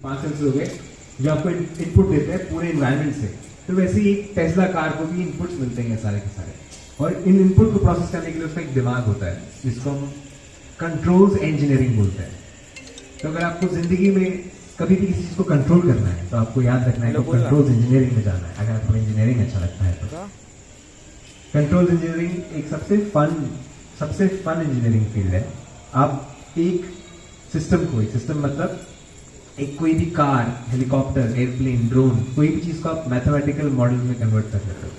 5 sensor हो गए जो आपको इनपुट देते हैं पूरे इन्वायरमेंट से। तो वैसे ही टेस्ला कार को भी इनपुट्स मिलते हैं सारे के सारे, और इन इनपुट को प्रोसेस करने के लिए उसका एक दिमाग होता है जिसको हम कंट्रोल्स इंजीनियरिंग बोलते हैं। तो अगर आपको जिंदगी में कभी भी किसी चीज को कंट्रोल करना है तो आपको याद रखना है कि कंट्रोल्स इंजीनियरिंग में जाना है। अगर आपको इंजीनियरिंग अच्छा लगता है तो कंट्रोल्स इंजीनियरिंग एक सबसे फन इंजीनियरिंग फील्ड है। आप एक सिस्टम मतलब एक कोई भी कार, हेलीकॉप्टर, एयरप्लेन, ड्रोन, कोई भी चीज को आप मैथमेटिकल मॉडल में कन्वर्ट कर सकते हो।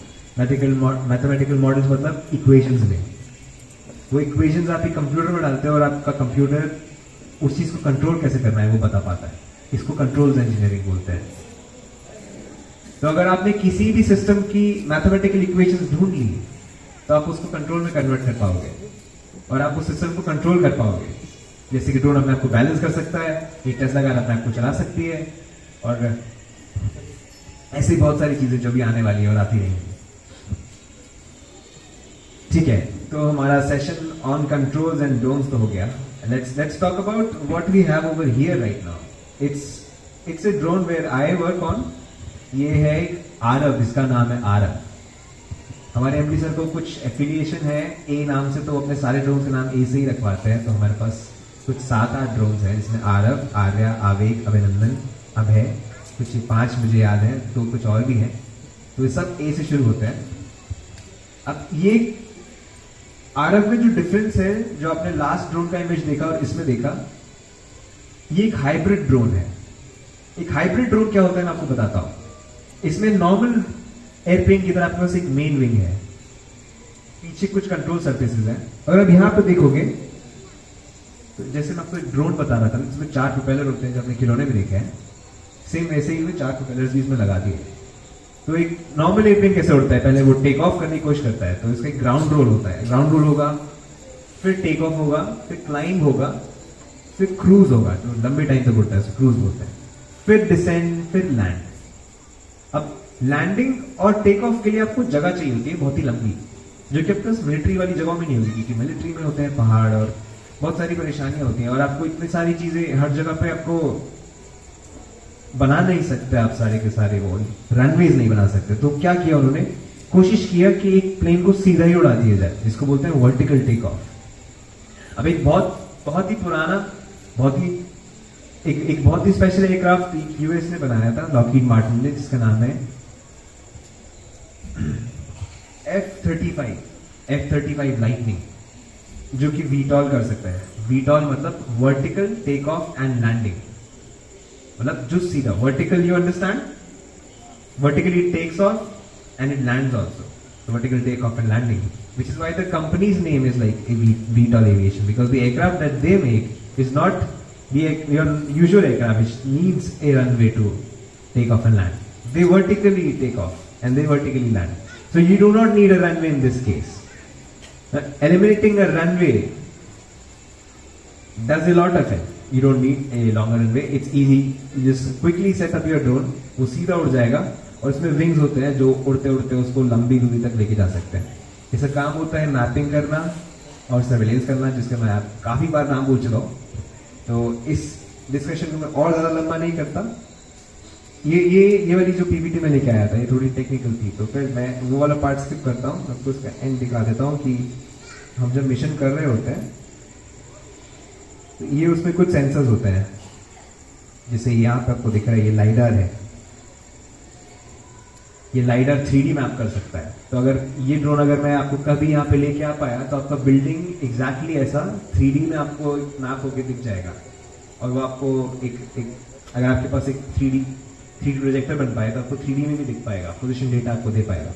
मैथमेटिकल मॉडल्स मतलब इक्वेशंस में। वो इक्वेशंस आप एक कंप्यूटर में डालते हो और आपका कंप्यूटर उस चीज को कंट्रोल कैसे करना है वो बता पाता है। इसको कंट्रोल्स इंजीनियरिंग बोलते हैं। तो अगर आपने किसी भी सिस्टम की मैथमेटिकल इक्वेशंस ढूंढ ली तो आप उसको कंट्रोल में कन्वर्ट कर पाओगे और आप उस सिस्टम को कंट्रोल कर पाओगे। जैसे कि ड्रोन अपने आप को बैलेंस कर सकता है, एक टेस्ला कार अपने आप को चला सकती है, और ऐसी बहुत सारी चीजें जो भी आने वाली है और आती रहेंगी। ठीक है, तो हमारा session on controls and drones तो हो गया। Let's talk about what we have over here right now. It's a drone where I work on. ये है एक आरव, इसका नाम है आरव। हमारे एमडी सर को कुछ एफिलिएशन है ए नाम से, तो अपने सारे ड्रोन के नाम ए से ही रखवाते हैं। तो हमारे पास कुछ 7-8 ड्रोन हैं जिसमें आरव, आर्या, आवेग, अभिनंदन, अभय, कुछ 5 मुझे याद है, तो कुछ और भी हैं। तो ये सब ए से शुरू होते हैं। अब ये आरव में जो डिफरेंस है, जो आपने लास्ट ड्रोन का इमेज देखा और इसमें देखा, ये एक हाइब्रिड ड्रोन है। एक हाइब्रिड ड्रोन क्या होता है मैं आपको बताता हूं। इसमें नॉर्मल एयरप्लेन की तरह आपके पास एक मेन विंग है, पीछे कुछ कंट्रोल सर्फेसेस हैं। अगर आप यहां पर देखोगे तो जैसे मैं आपको एक ड्रोन बता रहा था, इसमें 4 प्रोपेलर होते हैं जो आपने खिलौने में देखे हैं, सेम वैसे ही 4 प्रोपेलर्स भी इसमें लगा दिए। तो एक नॉर्मल एयरप्लेन कैसे उड़ता है, पहले वो टेक ऑफ करने की कोशिश करता है, तो इसका एक ग्राउंड रोल होता है। ग्राउंड रोल होगा, फिर टेक ऑफ होगा, फिर क्लाइंब होगा, फिर क्रूज होगा, जो लंबे टाइम तक उड़ता है उसे क्रूज बोलते हैं, फिर डिसेंड, फिर लैंड। अब लैंडिंग और टेक ऑफ के लिए आपको जगह चाहिए होती है बहुत ही लंबी, जो कि आपके मिलिट्री वाली जगहों में नहीं होगी, क्योंकि मिलिट्री में होते हैं पहाड़ और बहुत सारी परेशानियां होती हैं, और आपको इतनी सारी चीजें हर जगह पे आपको बना नहीं सकते। आप सारे के सारे वो रनवेज नहीं बना सकते। तो क्या किया उन्होंने, कोशिश किया कि एक प्लेन को सीधा ही उड़ा दिया जाए, जिसको बोलते हैं वर्टिकल टेक ऑफ। अब एक बहुत ही पुराना, एक बहुत ही स्पेशल एयरक्राफ्ट यूएस ने बनाया था, लॉकहीड मार्टिन ने, जिसका नाम है F-35 लाइटनिंग, जो कि वीटॉल कर सकता है। वीटॉल मतलब vertical take off and landing, मतलब जो सीधा vertical, you understand, vertically it takes off and it lands also. So vertical takeoff and landing, which is why the company's name is like VTOL Aviation, because the aircraft that they make is not your usual aircraft which needs a runway to take off and land. They vertically take off and they vertically land. So you do not need a runway in this case. Eliminating a runway does a lot of it. You don't need a longer runway. It's easy. You just quickly set up your drone. वो सीधा उड़ जाएगा, और इसमें wings होते हैं जो उड़ते उड़ते उसको लंबी दूरी तक लेके जा सकते हैं। इसका काम होता है मैपिंग करना और सर्वेलेंस करना, जिसके मैं काफी बार नाम बोल चुका हूँ। तो इस डिस्कशन को मैं और ज्यादा लंबा नहीं करता। ये वाली जो पीपीटी में लेके आया था, ये थोड़ी टेक्निकल थी, तो फिर मैं वो वाला पार्ट स्किप करता हूँ। आपको इसका एंड दिखा देता हूँ कि हम जब मिशन कर रहे होते हैं तो ये उसमें कुछ सेंसर्स होते हैं, जैसे यहाँ पे आपको दिख रहा है, ये लाइडर है। ये लाइडर 3D मैप कर सकता है। तो अगर ये ड्रोन अगर मैं आपको कभी यहाँ पे लेके आ पाया तो आपका बिल्डिंग एग्जैक्टली ऐसा 3D में आपको मैप होके दिख जाएगा, और वो आपको एक अगर आपके पास एक 3D प्रोजेक्टर बन पाए तो आपको 3D में भी दिख पाएगा, पोजीशन डेटा आपको दे पाएगा।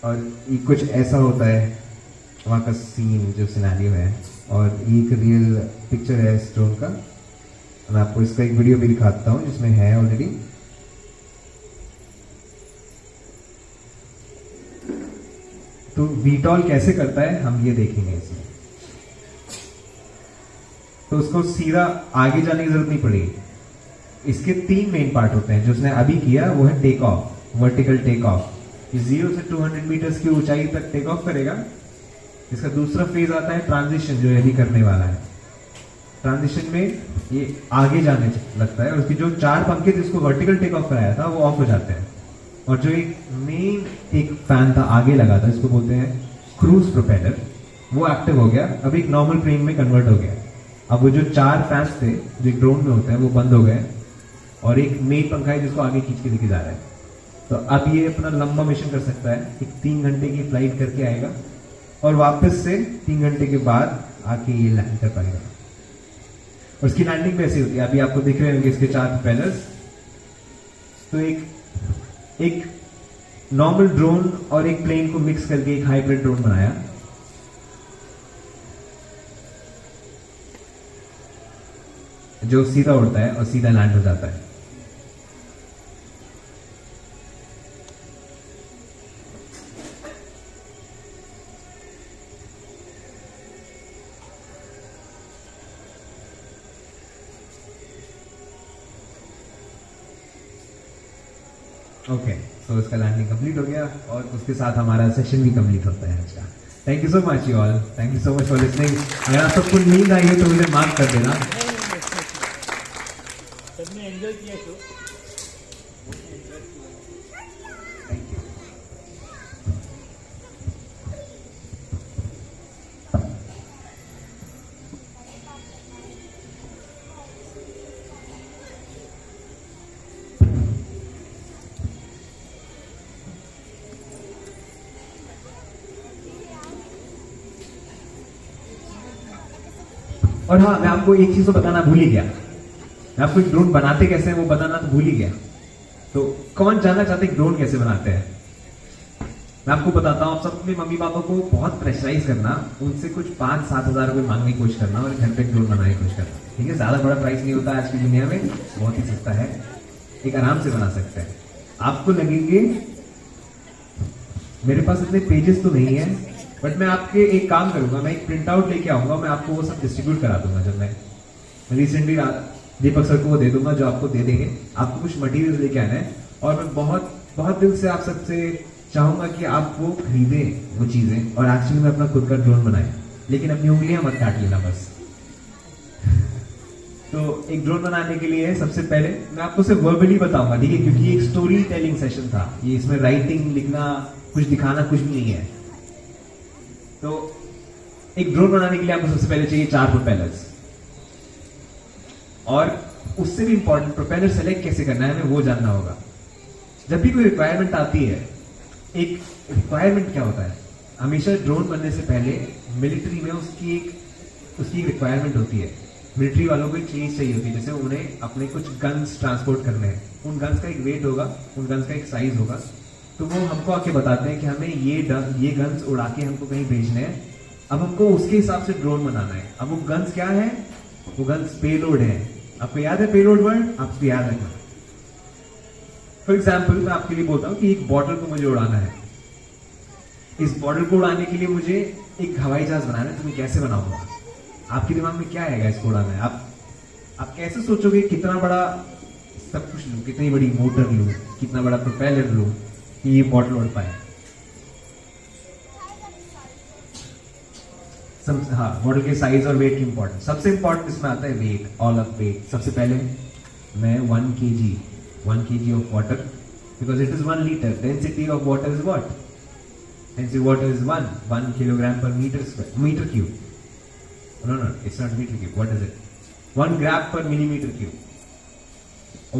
और ये कुछ ऐसा होता है वहाँ का सीन, जो सिनेरियो है, और एक रियल पिक्चर है इस ड्रोन का। मैं आपको इसका एक वीडियो भी दिखाता हूँ जिसमें है ऑलरेडी। तो वीटॉल कैसे करता है हम ये देखेंगे इसमें। तो उसको सीधा आगे जाने की जरूरत नहीं पड़ेगी। इसके 3 मेन पार्ट होते हैं। जो उसने अभी किया वो है take off, vertical take off. 0 से 200 मीटर्स की ऊंचाई तक टेक ऑफ करेगा। इसका दूसरा फेज आता है ट्रांजिशन, जो अभी करने वाला है। ट्रांजिशन में ये आगे जाने लगता है, उसकी जो 4 पंखे थे इसको वर्टिकल टेक ऑफ कराया था वो ऑफ हो जाते हैं, और जो एक मेन एक फैन था आगे लगा था, इसको बोलते हैं क्रूज प्रोपेलर, वो एक्टिव हो गया, अब एक नॉर्मल प्लेन में कन्वर्ट हो गया। अब वो जो 4 फैंस थे जो एक ड्रोन में होते हैं वो बंद हो गए, और एक मेन पंखा है जिसको आगे खींच के लेके जा रहा है। तो अब ये अपना लंबा मिशन कर सकता है, एक 3 घंटे की फ्लाइट करके आएगा और वापस से 3 घंटे के बाद आके ये लैंड कर पाएगा। और इसकी लैंडिंग भी ऐसी होती है, अभी आपको दिख रहे होंगे इसके 4 प्रोपेलर्स। तो एक नॉर्मल ड्रोन और एक प्लेन को मिक्स करके एक हाइब्रिड ड्रोन बनाया। जो सीधा उड़ता है और सीधा लैंड हो जाता है। ओके, सो इसका लैंडिंग कंप्लीट हो गया और उसके साथ हमारा सेशन भी कंप्लीट होता है आज का। Thank you so much you all, thank you so much for listening. अगर आप सबको नींद आई है तो मुझे मार्क कर देना। सबने एंजॉय किया शो। और हाँ, मैं आपको एक चीज तो बताना भूल ही गया, मैं आपको एक ड्रोन बनाते कैसे हैं वो बताना तो भूल ही गया। तो कौन जानना चाहते हैं ड्रोन कैसे बनाते हैं? मैं आपको बताता हूँ। आप सब अपने मम्मी पापा को बहुत प्रेशराइज करना, उनसे कुछ 5-7 हजार रुपए मांगने की कोशिश करना और घर पे ड्रोन बनाने की कोशिश करना, ठीक है? ज्यादा बड़ा प्राइस नहीं होता आज की दुनिया में, बहुत ही सस्ता है, एक आराम से बना सकते हैं। आपको लगेंगे मेरे पास इतने पेजेस तो नहीं है, बट मैं आपके एक काम करूंगा, मैं एक प्रिंट आउट लेके आऊंगा, मैं आपको वो सब डिस्ट्रीब्यूट करा दूंगा। जब मैं रिसेंटली दीपक सर को वो दे दूंगा जो आपको दे देंगे। आपको कुछ मटेरियल लेके आना है और मैं बहुत बहुत दिल से आप सबसे चाहूंगा कि आप वो खरीदें वो चीजें और एक्चुअली में अपना खुद का ड्रोन बनाए, लेकिन अपनी उंगलियां मत काट लेना बस। तो एक ड्रोन बनाने के लिए सबसे पहले मैं आपको सिर्फ वर्बली बताऊंगा, ठीक है? क्योंकि ये एक स्टोरी टेलिंग सेशन था, ये इसमें राइटिंग लिखना कुछ दिखाना कुछ भी नहीं है। तो एक ड्रोन बनाने के लिए आपको सबसे पहले चाहिए 4 प्रोपेलर्स, और उससे भी इंपॉर्टेंट प्रोपेलर सेलेक्ट कैसे करना है हमें वो जानना होगा। जब भी कोई रिक्वायरमेंट आती है, एक रिक्वायरमेंट क्या होता है? हमेशा ड्रोन बनने से पहले मिलिट्री में उसकी एक रिक्वायरमेंट होती है। मिलिट्री वालों को एक चीज चाहिए होती है, जैसे उन्हें अपने कुछ गन्स ट्रांसपोर्ट करने हैं, उन गन्स का एक वेट होगा, उन गन्स का एक साइज होगा, तो वो हमको आके बताते हैं कि हमें ये गन्स उड़ा के हमको कहीं भेजने हैं। अब हमको उसके हिसाब से ड्रोन बनाना है। अब वो गन्स क्या है? वो गन्स पेलोड है। आपको याद है पेलोड वर्ड? आपको याद रखना। फॉर एग्जाम्पल मैं आपके लिए बोलता हूँ कि एक बॉटल को मुझे उड़ाना है। इस बॉटल को उड़ाने के लिए मुझे एक हवाई जहाज बनाना है, तो मैं कैसे बनाऊंगा? आपके दिमाग में क्या आएगा इसको उड़ाना है? आप कैसे सोचोगे कितना बड़ा सब कुछ लूं, कितनी बड़ी मोटर लूं, कितना बड़ा प्रोपेलर लूं कि ये बॉटल उड़ पाए? हाँ, बॉटल के साइज और वेट की इंपॉर्टेंस। सबसे इंपॉर्टेंट इसमें आता है वेट, ऑल ऑफ वेट। सबसे पहले मैं 1 kg of water, because it is 1 litre. Density of water is what? Density water is 1 kilogram per metre cube. No, it's not meter cube. What is it? 1 gram per millimetre cube,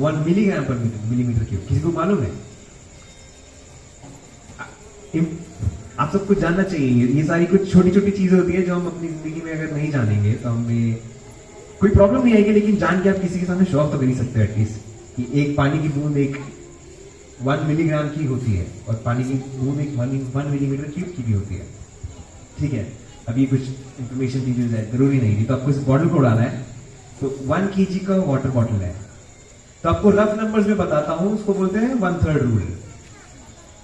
1 milligram per millimetre cube. किसी को मालूम है? आप सबको जानना चाहिए। ये सारी कुछ छोटी छोटी चीजें होती है जो हम अपनी जिंदगी में अगर नहीं जानेंगे तो हमें कोई प्रॉब्लम नहीं आएगी, लेकिन जान के आप किसी के सामने शो ऑफ तो कर ही सकते हो एटलीस्ट, कि एक पानी की बूंद एक 1 मिलीग्राम की होती है और पानी की बूंद एक 1 मिलीमीटर क्यूब की भी होती है, ठीक है? अभी कुछ इंफॉर्मेशन दी है, जरूरी नहीं थी। तो आपको इस बॉटल को उड़ाना है, तो 1 kg का वाटर बॉटल है, तो आपको रफ नंबर्स में बताता हूं, उसको बोलते हैं 1/3 रूल।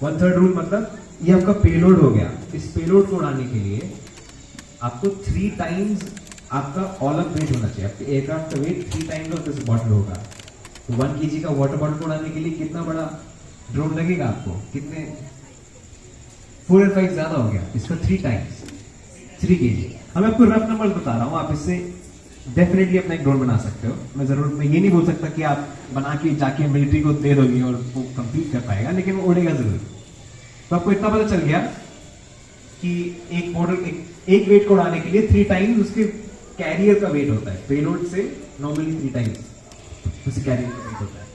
1/3 रूल मतलब ये आपका पेलोड हो गया। इस पेलोड को उड़ाने के लिए आपको 3 टाइम्स आपका ऑल ऑफ वेट होना चाहिए। आपके एयरक्राफ्ट का weight 3 times of this bottle होगा। तो 1 kg का वाटर बॉटल को उड़ाने के लिए कितना बड़ा ड्रोन लगेगा आपको? कितने? 4 और 5 ज्यादा हो गया, इसका 3 टाइम्स 3 kg। मैं आपको रफ नंबर बता रहा हूं, आप इससे डेफिनेटली अपना एक ड्रोन बना सकते हो। मैं ये नहीं बोल सकता कि आप बना के जाके मिलिट्री को दे दोगे और वो कंप्लीट कर पाएगा, लेकिन वो उड़ेगा जरूर। तो आपको इतना पता चल गया कि एक वेट को उड़ाने के लिए 3 टाइम्स उसके कैरियर का वेट होता है, पेलोड से नॉर्मली 3 टाइम्स उसी कैरियर का वेट होता है।